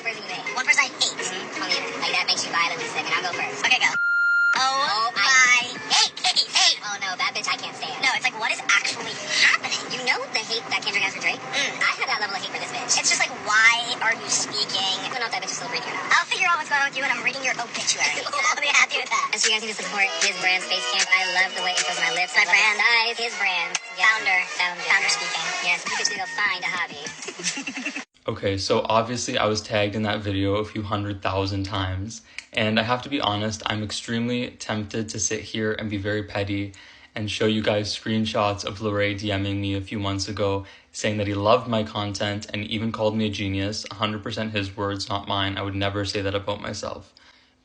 person you hate. One person I hate. On the internet. Like, that makes you violently sick, and I'll go first. Okay, go. Oh my hate. Oh no, that bitch I can't stand. No, it's like, what is actually happening? You know the hate that Kendrick has for Drake? I have that level of hate for this bitch. It's just like, why are you speaking? I don't know if that bitch is still breathing or not. I'll figure out what's going on with you when I'm reading your obituary. I'll be happy with that. And so you guys need to support his brand, Space Camp. I love the way it goes on my lips. My brand. Size, his brand. Yeah. Founder speaking. Yes, you could go find a hobby. Okay, so obviously I was tagged in that video a few 100,000 times, and I have to be honest, I'm extremely tempted to sit here and be very petty and show you guys screenshots of Larray DMing me a few months ago saying that he loved my content and even called me a genius. 100% his words, not mine. I would never say that about myself.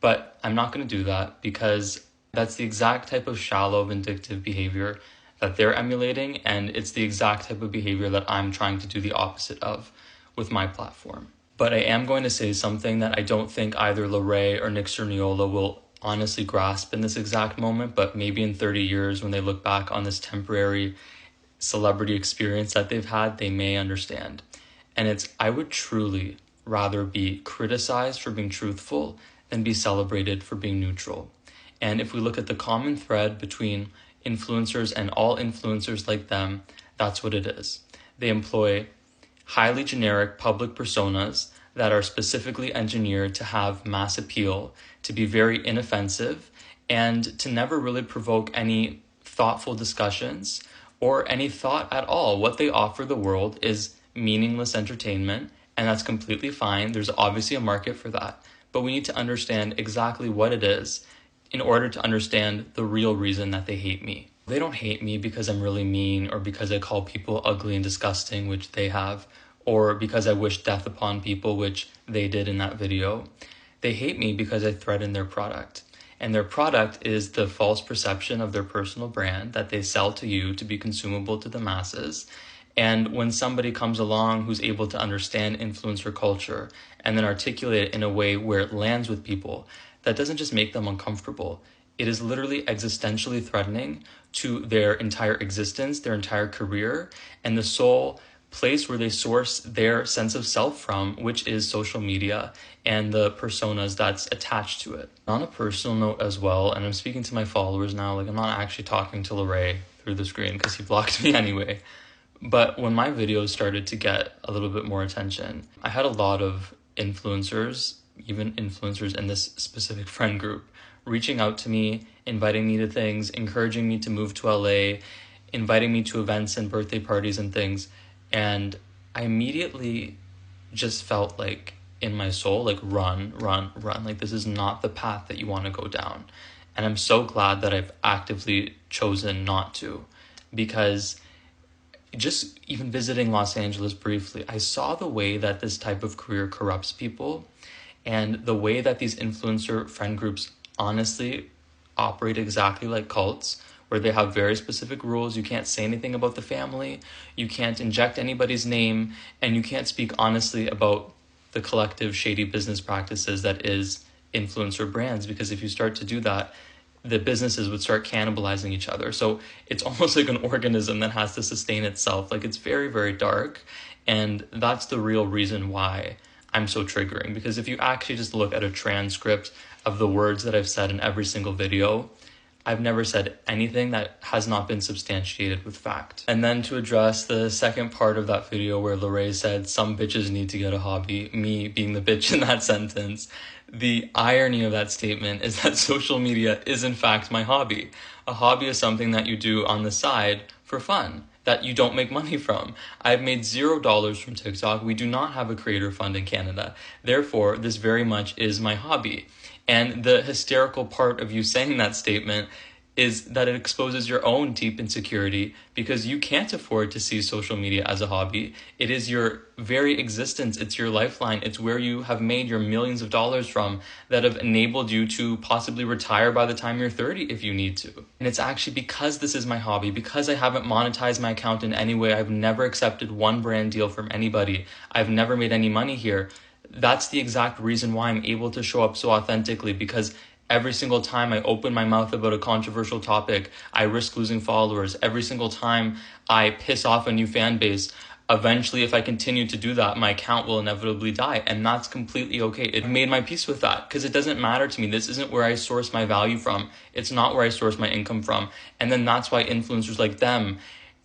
But I'm not going to do that because that's the exact type of shallow, vindictive behavior that they're emulating, and it's the exact type of behavior that I'm trying to do the opposite of with my platform. But I am going to say something that I don't think either Larray or Nick Sturniolo will honestly grasp in this exact moment, but maybe in 30 years when they look back on this temporary celebrity experience that they've had, they may understand. And it's, I would truly rather be criticized for being truthful than be celebrated for being neutral. And if we look at the common thread between influencers and all influencers like them, that's what it is. They employ highly generic public personas that are specifically engineered to have mass appeal, to be very inoffensive, and to never really provoke any thoughtful discussions or any thought at all. What they offer the world is meaningless entertainment, and that's completely fine. There's obviously a market for that, but we need to understand exactly what it is in order to understand the real reason that they hate me. They don't hate me because I'm really mean or because I call people ugly and disgusting, which they have, or because I wish death upon people, which they did in that video. They hate me because I threaten their product. And their product is the false perception of their personal brand that they sell to you to be consumable to the masses. And when somebody comes along who's able to understand influencer culture and then articulate it in a way where it lands with people, that doesn't just make them uncomfortable. It is literally existentially threatening to their entire existence, their entire career, and the sole place where they source their sense of self from, which is social media and the personas that's attached to it. On a personal note as well, and I'm speaking to my followers now, like I'm not actually talking to Larray through the screen because he blocked me anyway. But when my videos started to get a little bit more attention, I had a lot of influencers, even influencers in this specific friend group, reaching out to me, inviting me to things, encouraging me to move to LA, inviting me to events and birthday parties and things. And I immediately just felt like in my soul, like run. Like this is not the path that you want to go down. And I'm so glad that I've actively chosen not to, because just even visiting Los Angeles briefly, I saw the way that this type of career corrupts people and the way that these influencer friend groups honestly operate exactly like cults, where they have very specific rules. You can't say anything about the family, you can't inject anybody's name, and you can't speak honestly about the collective shady business practices that is influencer brands, because if you start to do that, the businesses would start cannibalizing each other. So it's almost like an organism that has to sustain itself. Like it's very, very dark, and that's the real reason why I'm so triggering, because if you actually just look at a transcript of the words that I've said in every single video, I've never said anything that has not been substantiated with fact. And then to address the second part of that video where Larray said some bitches need to get a hobby, me being the bitch in that sentence, the irony of that statement is that social media is in fact my hobby. A hobby is something that you do on the side for fun, that you don't make money from. I've made $0 from TikTok. We do not have a creator fund in Canada. Therefore, this very much is my hobby. And the hysterical part of you saying that statement is that it exposes your own deep insecurity, because you can't afford to see social media as a hobby. It is your very existence. It's your lifeline. It's where you have made your millions of dollars from that have enabled you to possibly retire by the time you're 30 if you need to. And it's actually because this is my hobby, because I haven't monetized my account in any way. I've never accepted one brand deal from anybody. I've never made any money here. That's the exact reason why I'm able to show up so authentically, because every single time I open my mouth about a controversial topic, I risk losing followers. Every single time I piss off a new fan base, eventually, if I continue to do that, my account will inevitably die, and that's completely okay. I've made my peace with that because it doesn't matter to me. This isn't where I source my value from. It's not where I source my income from. And then that's why influencers like them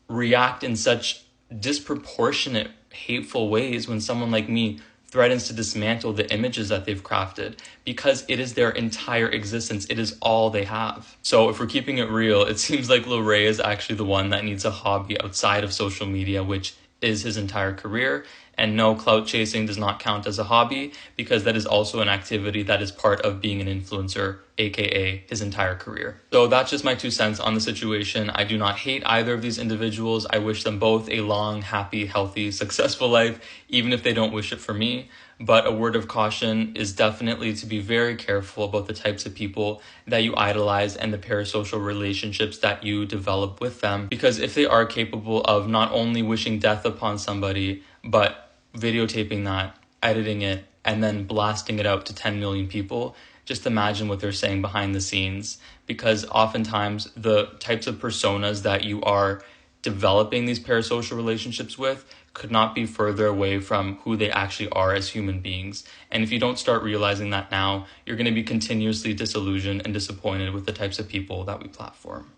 react in such disproportionate, hateful ways when someone like me threatens to dismantle the images that they've crafted, because it is their entire existence. It is all they have. So if we're keeping it real, it seems like Larray is actually the one that needs a hobby outside of social media, which is his entire career. And no, clout chasing does not count as a hobby, because that is also an activity that is part of being an influencer, aka his entire career. So that's just my 2 cents on the situation. I do not hate either of these individuals. I wish them both a long, happy, healthy, successful life, even if they don't wish it for me. But a word of caution is definitely to be very careful about the types of people that you idolize and the parasocial relationships that you develop with them. Because if they are capable of not only wishing death upon somebody, but videotaping that, editing it, and then blasting it out to 10 million people, just imagine what they're saying behind the scenes. Because oftentimes the types of personas that you are developing these parasocial relationships with could not be further away from who they actually are as human beings. And if you don't start realizing that now, you're going to be continuously disillusioned and disappointed with the types of people that we platform.